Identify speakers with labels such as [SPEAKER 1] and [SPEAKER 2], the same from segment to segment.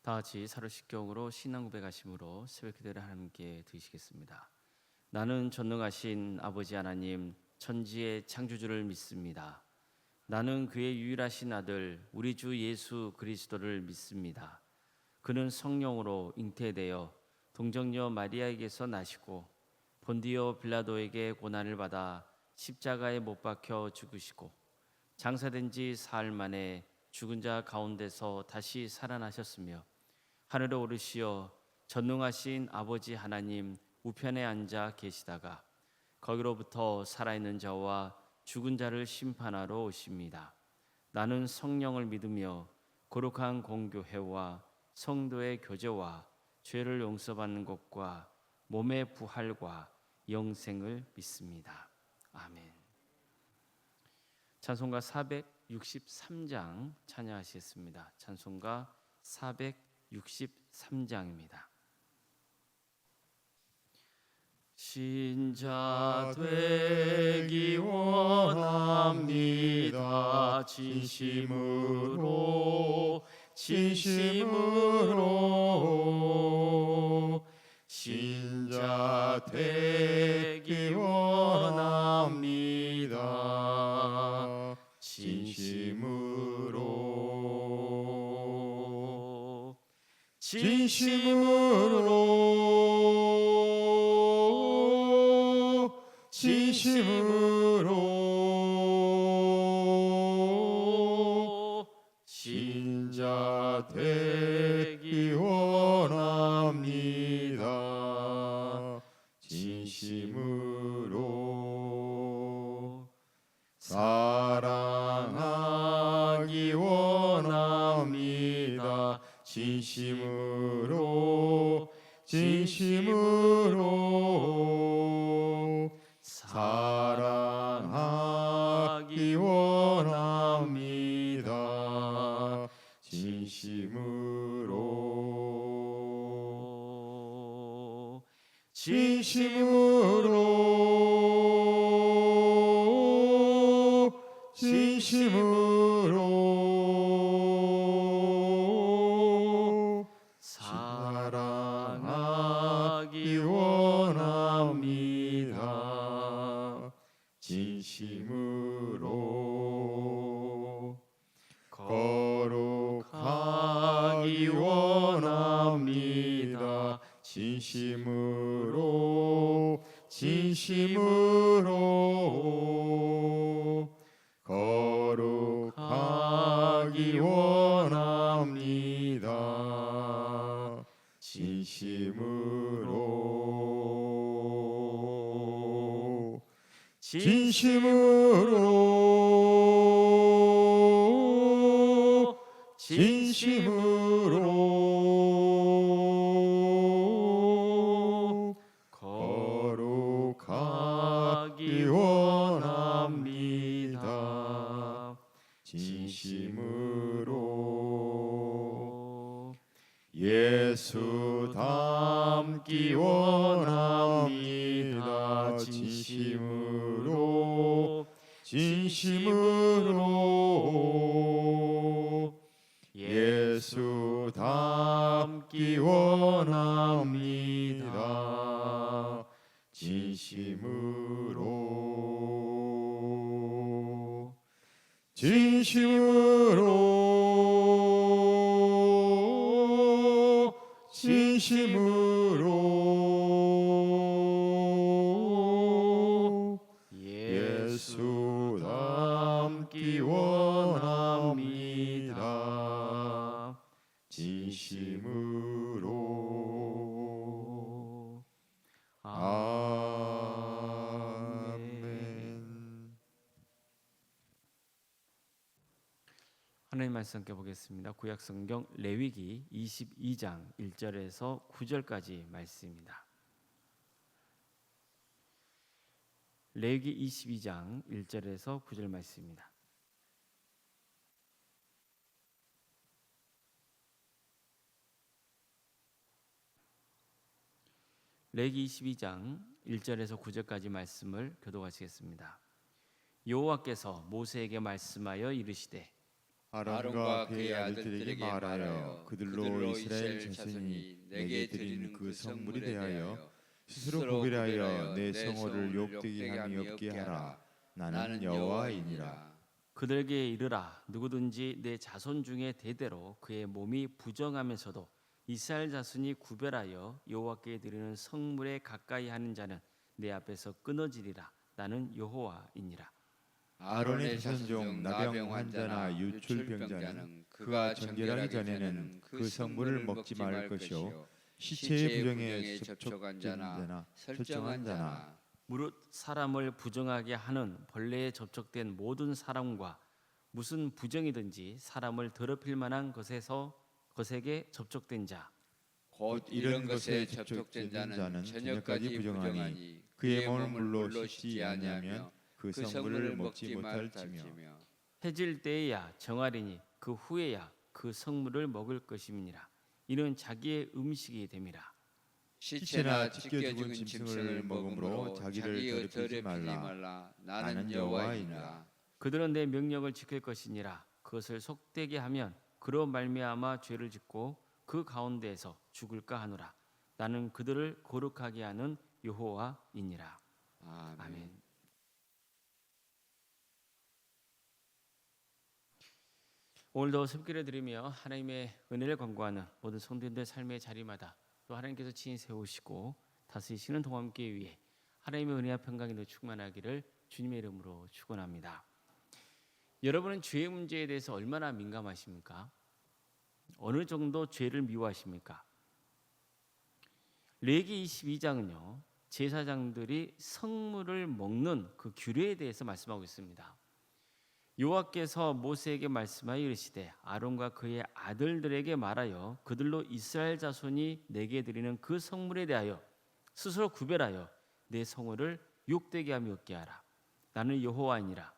[SPEAKER 1] 다 같이 사로식경으로 신앙 고백하심으로 새벽 기도를 함께 드리시겠습니다. 나는 전능하신 아버지 하나님 천지의 창조주를 믿습니다. 나는 그의 유일하신 아들 우리 주 예수 그리스도를 믿습니다. 그는 성령으로 잉태되어 동정녀 마리아에게서 나시고 본디오 빌라도에게 고난을 받아 십자가에 못 박혀 죽으시고 장사된 지 사흘 만에 죽은 자 가운데서 다시 살아나셨으며 하늘에 오르시어 전능하신 아버지 하나님 우편에 앉아 계시다가 거기로부터 살아있는 자와 죽은 자를 심판하러 오십니다. 나는 성령을 믿으며 거룩한 공교회와 성도의 교제와 죄를 용서받는 것과 몸의 부활과 영생을 믿습니다. 아멘. 찬송가 463장 찬양하시겠습니다. 찬송가 463장입니다. 신자 되기 원합니다. 진심으로 신자 되기 원합니다. 진심으로 신자 되기 원합니다. 진심으로 사랑하기 원합니다. 진심으로 사랑하기 원합니다. 진심으로 사랑하기 원합니다. 진심으로 거룩하기 원합니다. 진심으로 거룩하기 원합니다. 진심으로 거룩하기 원합니다. 진심으로 예수 닮기 원합니다. 진심으로 예수 닮기 원합니다. 진심으로 예수 닮기 원합니다. 진심으로 아멘. 하나님 말씀 함께 보겠습니다. 구약성경 레위기 22장 1절에서 9절까지 말씀입니다. 레위기 22장 1절에서 9절 말씀입니다. 레위기 22장 1절에서 9절까지 말씀을 교독하시겠습니다. 여호와께서 모세에게 말씀하여 이르시되
[SPEAKER 2] 아론과 그의 아들들에게 말하여 그들로 이스라엘 자손이 내게 드리는 그 성물에 대하여 스스로 구별하여 내 성호를 욕되게 함이 없게 하라. 나는 여호와이니라.
[SPEAKER 1] 그들에게 이르라. 누구든지 내 자손 중에 대대로 그의 몸이 부정하면서도 이스라엘 자손이 구별하여 여호와께 드리는 성물에 가까이 하는 자는 내 앞에서 끊어지리라. 나는 여호와이니라.
[SPEAKER 2] 아론의 자손 중 나병 환자나 유출병자는 그가 정결하기 전에는 그 성물을 먹지 말 것이요 시체의 부정에 접촉한 자나 설정한 자나
[SPEAKER 1] 무릇 사람을 부정하게 하는 벌레에 접촉된 모든 사람과 무슨 부정이든지 사람을 더럽힐 만한 것에게 접촉된 자
[SPEAKER 2] 곧 이런 것에 접촉된 자는 저녁까지 부정하니 그의 몸을 물로 씻지 아니하면 그 성물을 먹지 못할지며
[SPEAKER 1] 해질 때에야 정하리니 그 후에야 그 성물을 먹을 것임이니라. 이는 자기의 음식이 됨이라.
[SPEAKER 2] 시체나 찢겨 죽은 짐승을 먹음으로 자기를 더럽히지 말라. 나는 여호와이니라.
[SPEAKER 1] 그들은 내 명령을 지킬 것이니라. 그것을 속되게 하면 그로 말미암아 죄를 짓고 그 가운데에서 죽을까 하노라. 나는 그들을 거룩하게 하는 여호와이니라. 아멘. 오늘도 습기를 드리며 하나님의 은혜를 간구하는 모든 성도님들 삶의 자리마다 또 하나님께서 친히 세우시고 다스리시는 동함께 위해 하나님의 은혜와 평강이 충만하기를 주님의 이름으로 축원합니다. 여러분은 죄의 문제에 대해서 얼마나 민감하십니까? 어느 정도 죄를 미워하십니까? 레위기 22장은요, 제사장들이 성물을 먹는 그 규례에 대해서 말씀하고 있습니다. 여호와께서 모세에게 말씀하여 이르시되 아론과 그의 아들들에게 말하여 그들로 이스라엘 자손이 내게 드리는 그 성물에 대하여 스스로 구별하여 내 성호를 욕되게 하며 없게 하라. 나는 여호와이니라.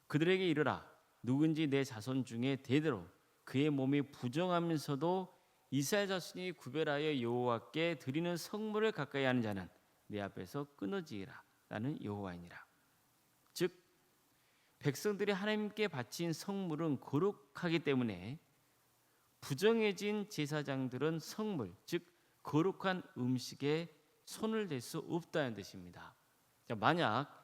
[SPEAKER 1] 그들에게 이르라. 누군지 내 자손 중에 대대로 그의 몸이 부정하면서도 이스라엘 자손이 구별하여 여호와께 드리는 성물을 가까이 하는 자는 내 앞에서 끊어지리라. 나는 여호와이니라. 즉 백성들이 하나님께 바친 성물은 거룩하기 때문에 부정해진 제사장들은 성물, 즉 거룩한 음식에 손을 댈 수 없다는 뜻입니다. 만약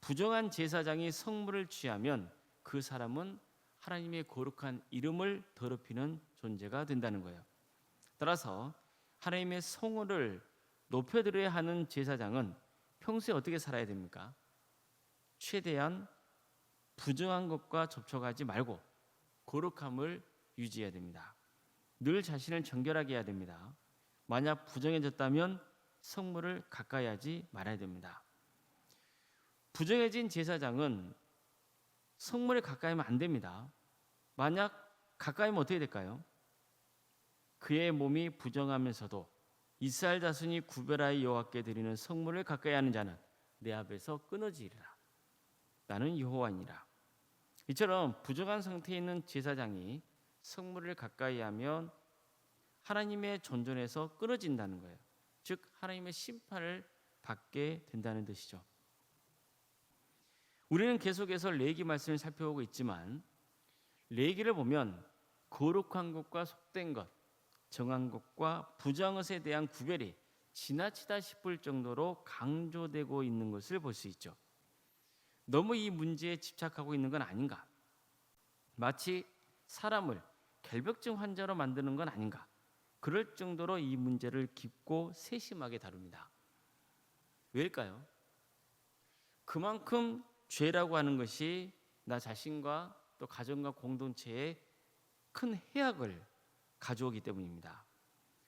[SPEAKER 1] 부정한 제사장이 성물을 취하면 그 사람은 하나님의 거룩한 이름을 더럽히는 존재가 된다는 거예요. 따라서 하나님의 성호를 높여드려야 하는 제사장은 평소에 어떻게 살아야 됩니까? 최대한 부정한 것과 접촉하지 말고 거룩함을 유지해야 됩니다. 늘 자신을 정결하게 해야 됩니다. 만약 부정해졌다면 성물을 가까이 하지 말아야 됩니다. 부정해진 제사장은 성물에 가까이 하면 안 됩니다. 만약 가까이 하면 어떻게 될까요? 그의 몸이 부정하면서도 이스라엘 자손이 구별하여 여호와께 드리는 성물을 가까이 하는 자는 내 앞에서 끊어지리라. 나는 여호와니라. 이처럼 부정한 상태에 있는 제사장이 성물을 가까이 하면 하나님의 존전에서 끊어진다는 거예요. 즉 하나님의 심판을 받게 된다는 뜻이죠. 우리는 계속해서 레위기 말씀을 살펴보고 있지만 레위기를 보면 거룩한 것과 속된 것, 정한 것과 부정한 것에 대한 구별이 지나치다 싶을 정도로 강조되고 있는 것을 볼 수 있죠. 너무 이 문제에 집착하고 있는 건 아닌가? 마치 사람을 결벽증 환자로 만드는 건 아닌가? 그럴 정도로 이 문제를 깊고 세심하게 다룹니다. 왜일까요? 그만큼 죄라고 하는 것이 나 자신과 또 가정과 공동체에 큰 해악을 가져오기 때문입니다.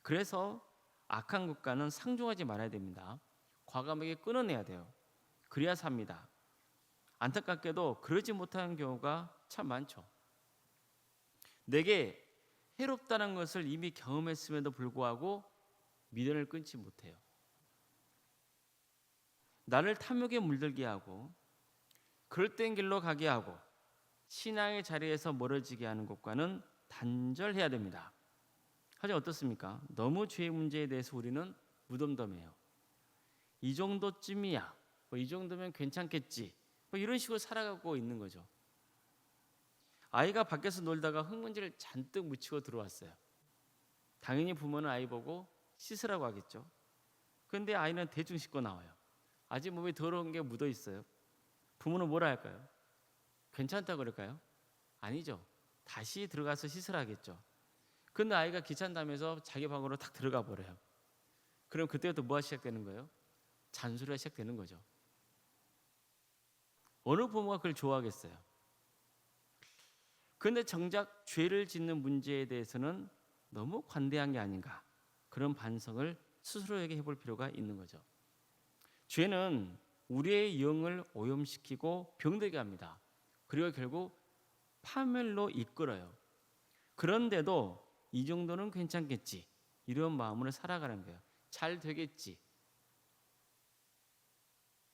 [SPEAKER 1] 그래서 악한 것과는 상종하지 말아야 됩니다. 과감하게 끊어내야 돼요. 그래야 삽니다. 안타깝게도 그러지 못하는 경우가 참 많죠. 내게 해롭다는 것을 이미 경험했음에도 불구하고 미련을 끊지 못해요. 나를 탐욕에 물들게 하고 그릇된 길로 가게 하고 신앙의 자리에서 멀어지게 하는 것과는 단절해야 됩니다. 하지만 어떻습니까? 너무 죄의 문제에 대해서 우리는 무덤덤해요. 이 정도쯤이야. 이 정도면 괜찮겠지. 이런 식으로 살아가고 있는 거죠. 아이가 밖에서 놀다가 흙먼지를 잔뜩 묻히고 들어왔어요. 당연히 부모는 아이 보고 씻으라고 하겠죠. 그런데 아이는 대충 씻고 나와요. 아직 몸에 더러운 게 묻어 있어요. 부모는 뭐라 할까요? 괜찮다고 그럴까요? 아니죠. 다시 들어가서 씻으라 하겠죠. 근데 아이가 귀찮다면서 자기 방으로 탁 들어가 버려요. 그럼 그때부터 뭐가 시작되는 거예요? 잔소리가 시작되는 거죠. 어느 부모가 그걸 좋아하겠어요? 그런데 정작 죄를 짓는 문제에 대해서는 너무 관대한 게 아닌가, 그런 반성을 스스로에게 해볼 필요가 있는 거죠. 죄는 우리의 영을 오염시키고 병들게 합니다. 그리고 결국 파멸로 이끌어요. 그런데도 이 정도는 괜찮겠지, 이런 마음으로 살아가는 거예요. 잘 되겠지,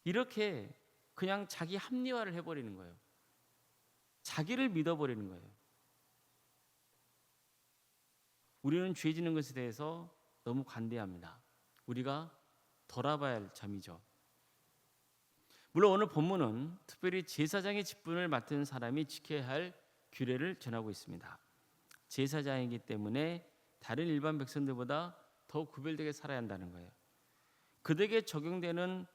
[SPEAKER 1] 이렇게 그냥 자기 합리화를 해버리는 거예요. 자기를 믿어버리는 거예요. 우리는 죄 짓는 것에 대해서 너무 관대합니다. 우리가 돌아봐야 할 점이죠. 물론 오늘 본문은 특별히 제사장의 직분을 맡은 사람이 지켜야 할 규례를 전하고 있습니다. 제사장이기 때문에 다른 일반 백성들보다 더 구별되게 살아야 한다는 거예요. 그들에게 적용되는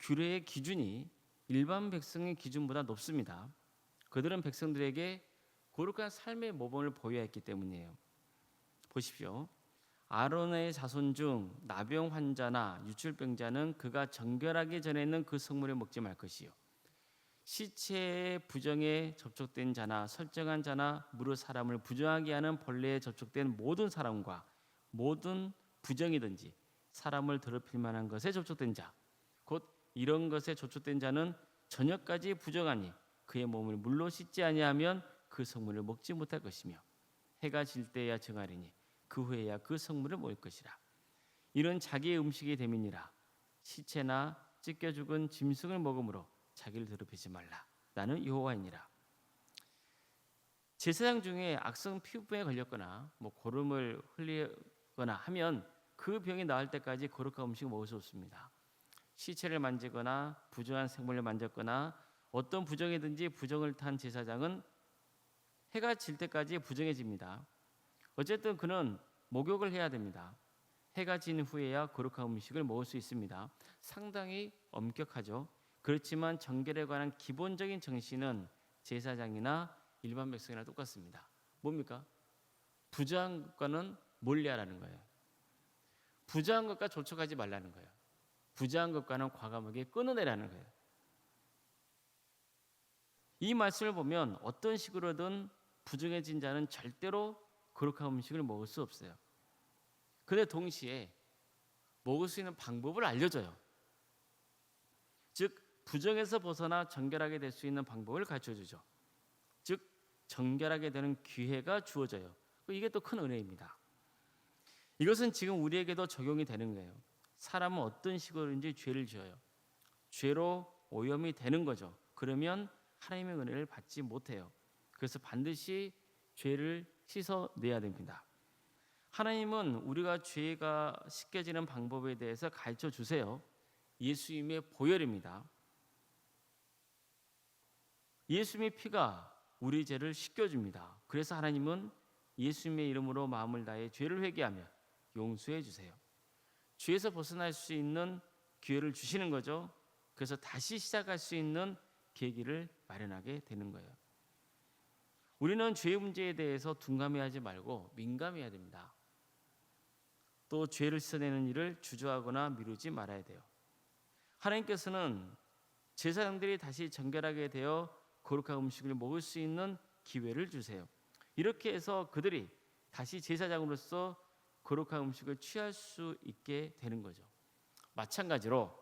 [SPEAKER 1] 규례의 기준이 일반 백성의 기준보다 높습니다. 그들은 백성들에게 거룩한 삶의 모범을 보여야 했기 때문이에요. 보십시오. 아론의 자손 중 나병 환자나 유출병자는 그가 정결하기 전에는 그 성물을 먹지 말 것이요, 시체의 부정에 접촉된 자나 설정한 자나 무릇 사람을 부정하게 하는 벌레에 접촉된 모든 사람과 모든 부정이든지 사람을 더럽힐 만한 것에 접촉된 자, 곧 이런 것에 접촉된 자는 저녁까지 부정하니 그의 몸을 물로 씻지 아니하면 그 성물을 먹지 못할 것이며 해가 질 때야 정하리니 그 후에야 그 성물을 먹을 것이라. 이런 자기의 음식이 됨이니라. 시체나 찢겨 죽은 짐승을 먹음으로 자기를 더럽히지 말라. 나는 여호와이니라. 제사장 중에 악성 피부병에 걸렸거나 고름을 흘리거나 하면 그 병이 나을 때까지 거룩한 음식을 먹을 수 없습니다. 시체를 만지거나 부정한 생물을 만졌거나 어떤 부정이든지 부정을 탄 제사장은 해가 질 때까지 부정해집니다. 어쨌든 그는 목욕을 해야 됩니다. 해가 진 후에야 거룩한 음식을 먹을 수 있습니다. 상당히 엄격하죠. 그렇지만 정결에 관한 기본적인 정신은 제사장이나 일반 백성이나 똑같습니다. 뭡니까? 부정한 것과는 멀리하라는 거예요. 부정한 것과 접촉하지 말라는 거예요. 부정한 것과는 과감하게 끊어내라는 거예요. 이 말씀을 보면 어떤 식으로든 부정해진 자는 절대로 거룩한 음식을 먹을 수 없어요. 그런데 동시에 먹을 수 있는 방법을 알려줘요. 즉 부정에서 벗어나 정결하게 될 수 있는 방법을 가르쳐주죠. 즉 정결하게 되는 기회가 주어져요. 이게 또 큰 은혜입니다. 이것은 지금 우리에게도 적용이 되는 거예요. 사람은 어떤 식으로든지 죄를 지어요. 죄로 오염이 되는 거죠. 그러면 하나님의 은혜를 받지 못해요. 그래서 반드시 죄를 씻어내야 됩니다. 하나님은 우리가 죄가 씻겨지는 방법에 대해서 가르쳐 주세요. 예수님의 보혈입니다. 예수님의 피가 우리 죄를 씻겨줍니다. 그래서 하나님은 예수님의 이름으로 마음을 다해 죄를 회개하며 용서해 주세요. 죄에서 벗어날 수 있는 기회를 주시는 거죠. 그래서 다시 시작할 수 있는 계기를 마련하게 되는 거예요. 우리는 죄 문제에 대해서 둔감해하지 말고 민감해야 됩니다. 또 죄를 씻어내는 일을 주저하거나 미루지 말아야 돼요. 하나님께서는 제사장들이 다시 정결하게 되어 거룩한 음식을 먹을 수 있는 기회를 주세요. 이렇게 해서 그들이 다시 제사장으로서 거룩한 음식을 취할 수 있게 되는 거죠. 마찬가지로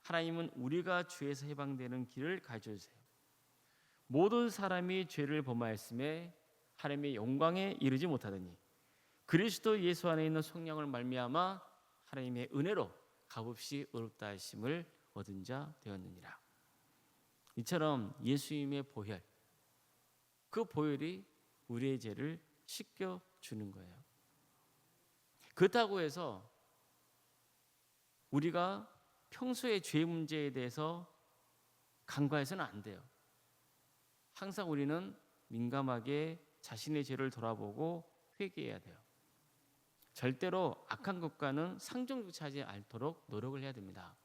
[SPEAKER 1] 하나님은 우리가 죄에서 해방되는 길을 가르쳐 주세요. 모든 사람이 죄를 범하였음에 하나님의 영광에 이르지 못하더니 그리스도 예수 안에 있는 성령을 말미암아 하나님의 은혜로 값없이 의롭다 하심을 얻은 자 되었느니라. 이처럼 예수님의 보혈, 그 보혈이 우리의 죄를 씻겨 주는 거예요. 그렇다고 해서 우리가 평소의 죄 문제에 대해서 간과해서는 안 돼요. 항상 우리는 민감하게 자신의 죄를 돌아보고 회개해야 돼요. 절대로 악한 것과는 상종조차 하지 않도록 노력을 해야 됩니다.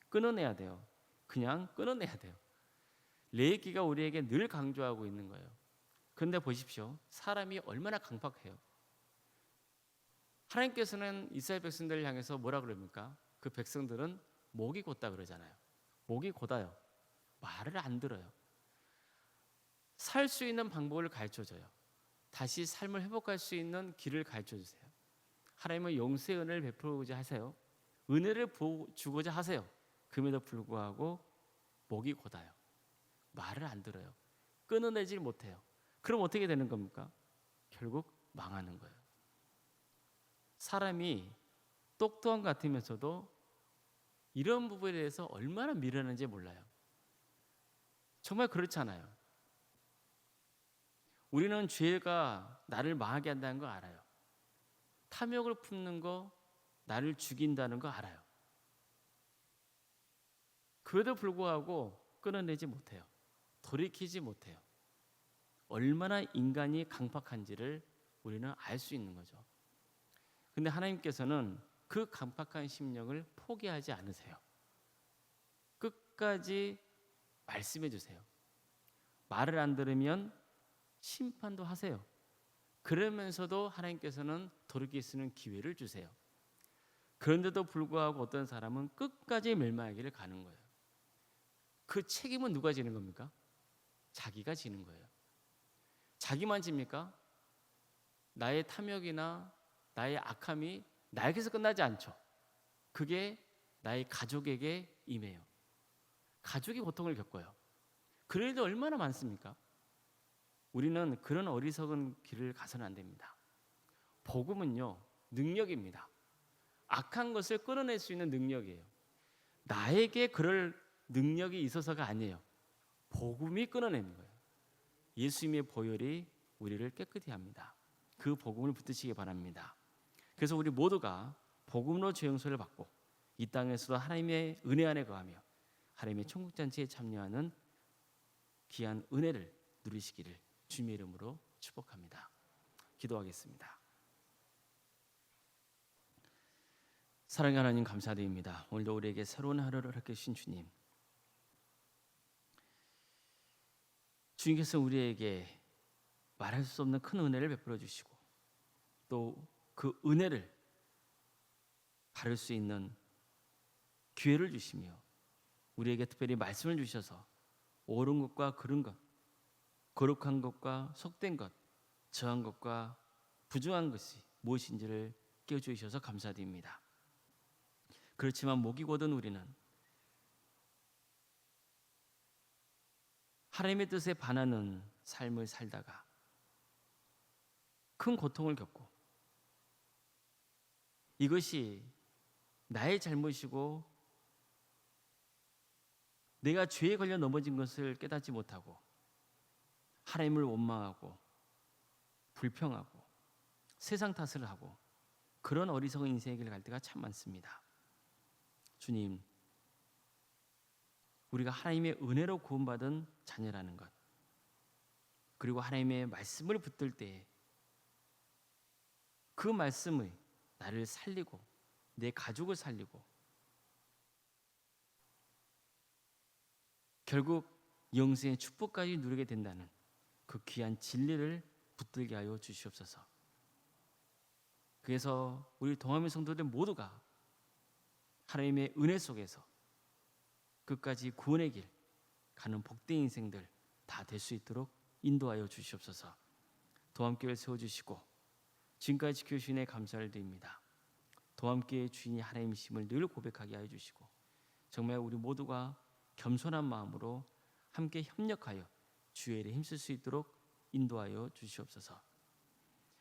[SPEAKER 1] 끊어내야 돼요. 그냥 끊어내야 돼요. 레위기가 우리에게 늘 강조하고 있는 거예요. 그런데 보십시오. 사람이 얼마나 강팍해요. 하나님께서는 이스라엘 백성들을 향해서 뭐라 그럽니까? 그 백성들은 목이 곧다 그러잖아요. 목이 곧아요. 말을 안 들어요. 살 수 있는 방법을 가르쳐줘요. 다시 삶을 회복할 수 있는 길을 가르쳐주세요. 하나님은 용서의 은혜를 베풀고자 하세요. 은혜를 주고자 하세요. 그럼에도 불구하고 목이 곧아요. 말을 안 들어요. 끊어내질 못해요. 그럼 어떻게 되는 겁니까? 결국 망하는 거예요. 사람이 똑똑한 것 같으면서도 이런 부분에 대해서 얼마나 미련한지 몰라요. 정말 그렇잖아요. 우리는 죄가 나를 망하게 한다는 거 알아요. 탐욕을 품는 거 나를 죽인다는 거 알아요. 그래도 불구하고 끊어내지 못해요. 돌이키지 못해요. 얼마나 인간이 강팍한지를 우리는 알 수 있는 거죠. 근데 하나님께서는 그 강팍한 심령을 포기하지 않으세요. 끝까지 말씀해 주세요. 말을 안 들으면 심판도 하세요. 그러면서도 하나님께서는 돌이킬 수 있는 기회를 주세요. 그런데도 불구하고 어떤 사람은 끝까지 멸망하기를 가는 거예요. 그 책임은 누가 지는 겁니까? 자기가 지는 거예요. 자기만 집니까? 나의 탐욕이나 나의 악함이 나에게서 끝나지 않죠. 그게 나의 가족에게 임해요. 가족이 고통을 겪어요. 그런 일도 얼마나 많습니까? 우리는 그런 어리석은 길을 가서는 안 됩니다. 복음은요, 능력입니다. 악한 것을 끊어낼 수 있는 능력이에요. 나에게 그럴 능력이 있어서가 아니에요. 복음이 끊어내는 거예요. 예수님의 보혈이 우리를 깨끗이 합니다. 그 복음을 붙드시기 바랍니다. 그래서 우리 모두가 복음으로 죄 용서를 받고 이 땅에서도 하나님의 은혜 안에 거하며 하나님의 천국잔치에 참여하는 귀한 은혜를 누리시기를 주님의 이름으로 축복합니다. 기도하겠습니다. 사랑의 하나님 감사드립니다. 오늘도 우리에게 새로운 하루를 허락해 주신 주님, 주님께서 우리에게 말할 수 없는 큰 은혜를 베풀어 주시고 또 그 은혜를 바를 수 있는 기회를 주시며 우리에게 특별히 말씀을 주셔서 옳은 것과 그른 것, 거룩한 것과 속된 것, 저한 것과 부정한 것이 무엇인지를 깨워주셔서 감사드립니다. 그렇지만 목이 곧은 우리는 하나님의 뜻에 반하는 삶을 살다가 큰 고통을 겪고 이것이 나의 잘못이고 내가 죄에 걸려 넘어진 것을 깨닫지 못하고 하나님을 원망하고 불평하고 세상 탓을 하고 그런 어리석은 인생의 길을 갈 때가 참 많습니다. 주님, 우리가 하나님의 은혜로 구원받은 자녀라는 것, 그리고 하나님의 말씀을 붙들 때 그 말씀의 나를 살리고 내 가족을 살리고 결국 영생의 축복까지 누리게 된다는 그 귀한 진리를 붙들게 하여 주시옵소서. 그래서 우리 동아민 성도들 모두가 하나님의 은혜 속에서 끝까지 구원의 길 가는 복된 인생들 다 될 수 있도록 인도하여 주시옵소서. 도함교회를 세워주시고 지금까지 지켜주시니 감사를 드립니다. 도함교회의 주인이 하나님이심을 늘 고백하게 하여 주시고 정말 우리 모두가 겸손한 마음으로 함께 협력하여 주의 일에 힘쓸 수 있도록 인도하여 주시옵소서.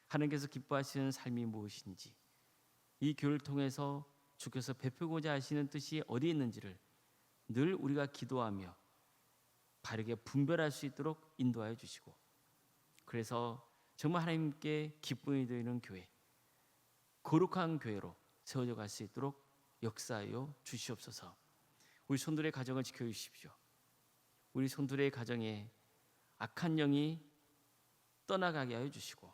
[SPEAKER 1] 하나님께서 기뻐하시는 삶이 무엇인지 이 교회를 통해서 주께서 베풀고자 하시는 뜻이 어디에 있는지를 늘 우리가 기도하며 바르게 분별할 수 있도록 인도하여 주시고 그래서 정말 하나님께 기쁨이 되는 교회, 거룩한 교회로 세워져 갈 수 있도록 역사하여 주시옵소서. 우리 손들의 가정을 지켜주십시오. 우리 손들의 가정에 악한 영이 떠나가게 하여 주시고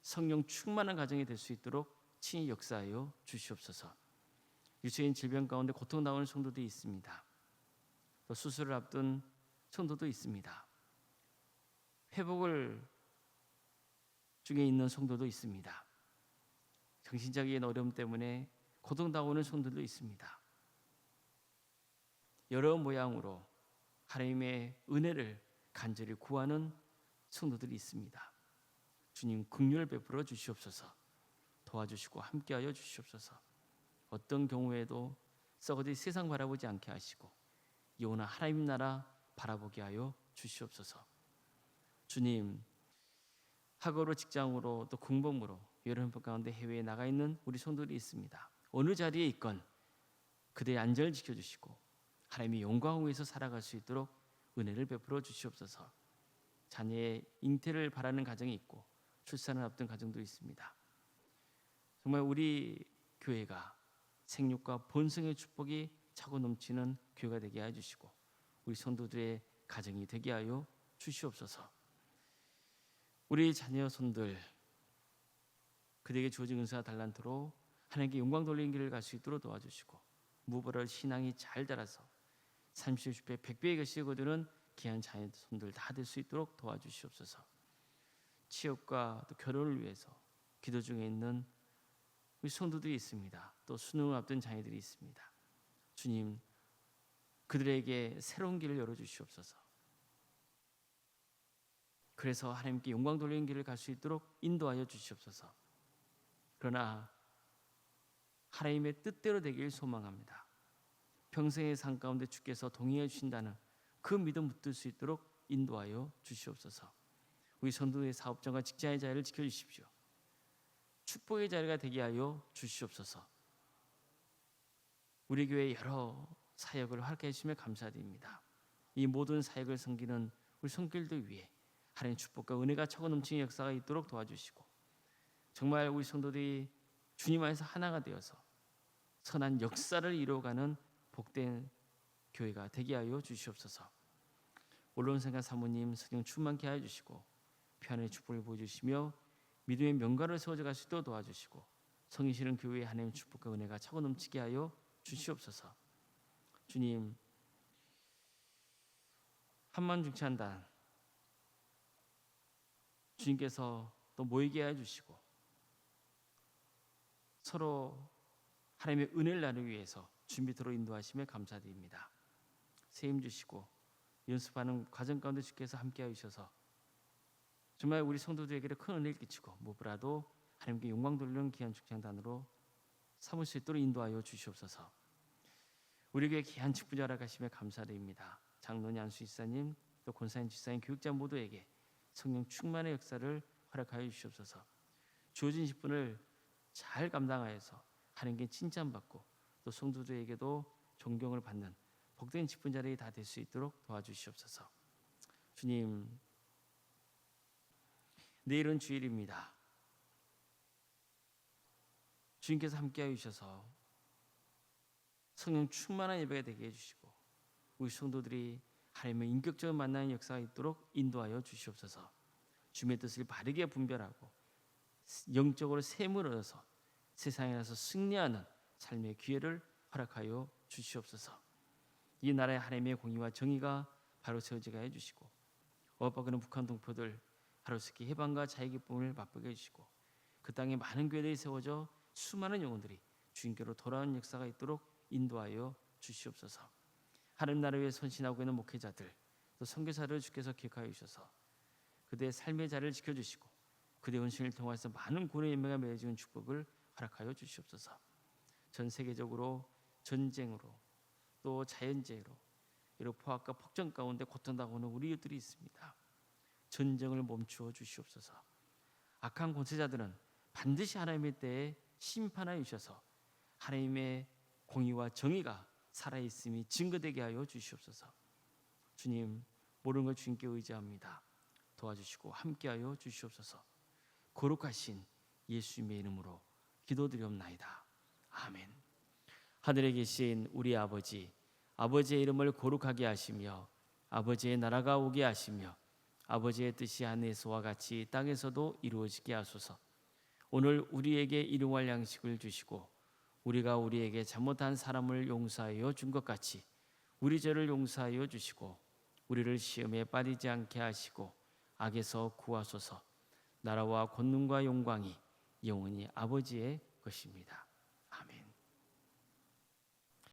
[SPEAKER 1] 성령 충만한 가정이 될 수 있도록 친히 역사하여 주시옵소서. 유체인 질병 가운데 고통당하는 성도도 있습니다. 또 수술을 앞둔 성도도 있습니다. 회복을 중에 있는 성도도 있습니다. 정신적인 어려움 때문에 고통당하는 성도도 있습니다. 여러 모양으로 하나님의 은혜를 간절히 구하는 성도들이 있습니다. 주님 긍휼을 베풀어 주시옵소서. 도와주시고 함께하여 주시옵소서. 어떤 경우에도 썩어지 세상 바라보지 않게 하시고 영원한 하나님 나라 바라보게 하여 주시옵소서. 주님, 학업으로 직장으로 또 공범으로 여러 형편 가운데 해외에 나가 있는 우리 성도들이 있습니다. 어느 자리에 있건 그들의 안전을 지켜주시고 하나님의 영광을 위해서 살아갈 수 있도록 은혜를 베풀어 주시옵소서. 자녀의 잉태를 바라는 가정이 있고 출산을 앞둔 가정도 있습니다. 정말 우리 교회가 생육과 번성의 축복이 차고 넘치는 교회가 되게 해주시고 우리 성도들의 가정이 되게 하여 주시옵소서. 우리 자녀 손들 그들에게 주어진 은사와 달란트로 하나님께 영광 돌리는 길을 갈 수 있도록 도와주시고 무버럴 신앙이 잘 자라서 30, 60배, 100배의 것이 거두는 귀한 자녀 손들 다 될 수 있도록 도와주시옵소서. 취업과 또 결혼을 위해서 기도 중에 있는 우리 성도들이 있습니다. 또 수능을 앞둔 자녀들이 있습니다. 주님, 그들에게 새로운 길을 열어주시옵소서. 그래서 하나님께 영광 돌리는 길을 갈 수 있도록 인도하여 주시옵소서. 그러나 하나님의 뜻대로 되길 소망합니다. 평생의 삶 가운데 주께서 동의해 주신다는 그 믿음 붙들 수 있도록 인도하여 주시옵소서. 우리 성도의 사업장과 직장의 자리를 지켜주십시오. 축복의 자리가 되게 하여 주시옵소서. 우리 교회 여러 사역을 활약해 주시며 감사드립니다. 이 모든 사역을 섬기는 우리 손길들 위해 하나님의 축복과 은혜가 차고 넘치는 역사가 있도록 도와주시고 정말 우리 성도들이 주님 안에서 하나가 되어서 선한 역사를 이루어가는 복된 교회가 되게 하여 주시옵소서. 올론생각 사모님 성령 충만케 하여 주시고 평안의 축복을 보여주시며 믿음의 명가를 세워져 갈 수 있도록 도와주시고 성이시는 교회의 하나님의 축복과 은혜가 차고 넘치게 하여 주시옵소서. 주님, 한만중찬단 주님께서 또 모이게 해 주시고 서로 하나님의 은혜를 나누기 위해서 준비토록 인도하심에 감사드립니다. 세임 주시고 연습하는 과정 가운데 주께서 함께하여 주셔서 정말 우리 성도들에게 큰 은혜를 끼치고 무엇보다도 하나님께 영광 돌리는 귀한 축장단으로 삼을 수 있도록 인도하여 주시옵소서. 우리 교회 귀한 직분자 허락하심에 감사드립니다. 장로님, 안수 이사님, 또 권사님, 지사님, 교육자 모두에게 성령 충만의 역사를 허락하여 주시옵소서. 주어진 직분을 잘 감당하여서 하나님께 칭찬받고 또 성도들에게도 존경을 받는 복된 직분자들이 다 될 수 있도록 도와주시옵소서. 주님, 내일은 주일입니다. 주님께서 함께하여 주셔서 성령 충만한 예배가 되게 해주시고 우리 성도들이 하나님의 인격적으로 만나는 역사가 있도록 인도하여 주시옵소서. 주님의 뜻을 바르게 분별하고 영적으로 샘을 얻어서 세상에 나서 승리하는 삶의 기회를 허락하여 주시옵소서. 이 나라의 하나님의 공의와 정의가 바로 세워지게 해주시고 억압받는 북한 동포들 하루속히 해방과 자유 기쁨을 맛보게 해주시고 그 땅에 많은 교회들이 세워져 수많은 영혼들이 주님께로 돌아오는 역사가 있도록 인도하여 주시옵소서. 하나님 나라 위에 선신하고 있는 목회자들 또 선교사를 주께서 기억하여 주셔서 그들의 삶의 자리를 지켜주시고 그들의 헌신을 통해서 많은 구원의 열매가 맺어지는 축복을 허락하여 주시옵소서. 전 세계적으로 전쟁으로 또 자연재해로 이런 포악과 폭정 가운데 고통당하는 우리 이웃들이 있습니다. 전쟁을 멈추어 주시옵소서. 악한 권세자들은 반드시 하나님의 때에 심판하여 주셔서 하나님의 공의와 정의가 살아있음이 증거되게 하여 주시옵소서. 주님, 모든 걸 주님께 의지합니다. 도와주시고 함께하여 주시옵소서. 거룩하신 예수님의 이름으로 기도드리옵나이다. 아멘. 하늘에 계신 우리 아버지, 아버지의 이름을 거룩하게 하시며 아버지의 나라가 오게 하시며 아버지의 뜻이 하늘에서와 같이 땅에서도 이루어지게 하소서. 오늘 우리에게 일용할 양식을 주시고 우리가 우리에게 잘못한 사람을 용서하여 준 것 같이 우리 죄를 용서하여 주시고 우리를 시험에 빠지지 않게 하시고 악에서 구하소서. 나라와 권능과 영광이 영원히 아버지의 것입니다.